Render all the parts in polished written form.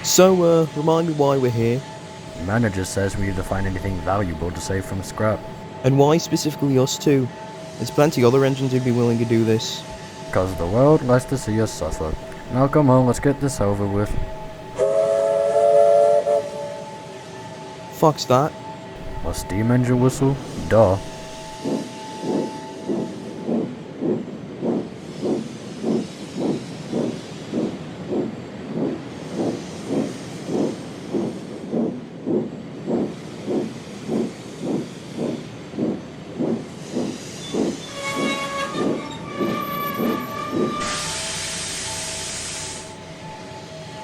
So, remind me why we're here, The manager says we need to find anything valuable to save from scrap. and why specifically us two? There's plenty other engines who'd be willing to do this. Because the world likes to see us suffer. Now come on, let's get this over with. Fuck's that? A steam engine whistle? Duh.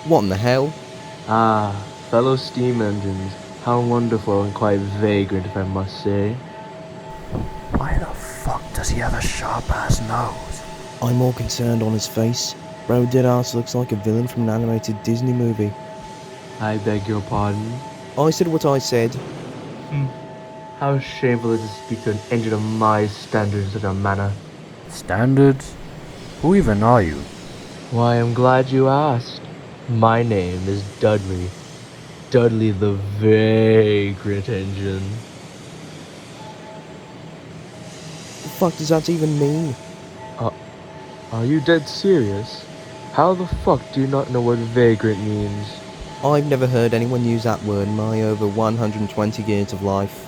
What in the hell? Ah, fellow steam engines. How wonderful and quite vagrant, if I must say. Why the fuck does he have a sharp-ass nose? I'm more concerned on his face. Bro Deadass looks like a villain from an animated Disney movie. I beg your pardon. I said what I said. How shameful it is to speak to an engine of my standards in such a manner. Standards? Who even are you? Why, I'm glad you asked. My name is Dudley. Dudley the Vagrant Engine. The fuck does that even mean? Are you dead serious? How the fuck do you not know what vagrant means? I've never heard anyone use that word in my over 120 years of life.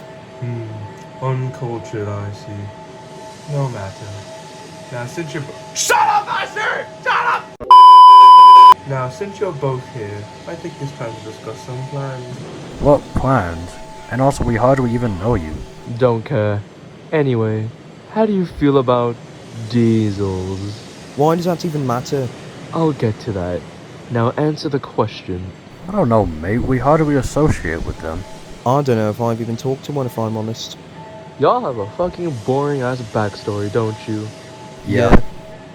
Uncultured, I see. No matter. Now, since you're Shut up, Master! Shut up! Now, since you're both here, I think it's time to discuss some plans. What plans? And also, we hardly even know you. Don't care. Anyway, how do you feel about diesels? Why does that even matter? I'll get to that. Now answer the question. I don't know, mate. We hardly associate with them. I don't know if I've even talked to one, if I'm honest. Y'all have a fucking boring ass backstory, don't you? Yeah.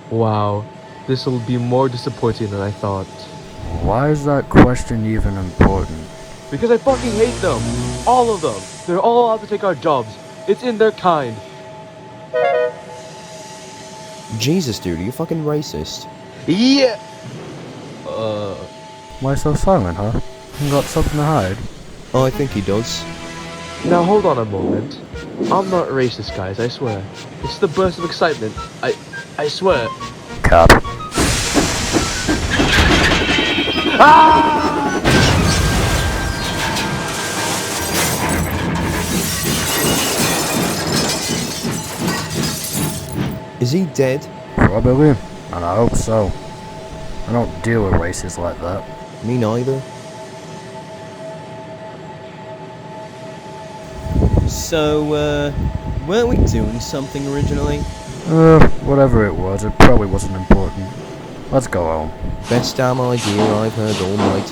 Wow, this'll be more disappointing than I thought. Why is that question even important? Because I fucking hate them! All of them! They're all out to take our jobs. It's in their kind. Jesus, dude, are you fucking racist? Yeah! Why so silent, huh? You got something to hide? I think he does. Now hold on a moment. I'm not racist, guys, I swear. It's the burst of excitement. I swear. Cap. Is he dead? Probably. And I hope so. I don't deal with races like that. Me neither. So, weren't we doing something originally? Whatever it was, it probably wasn't important. Let's go home. Best damn idea I've heard all night.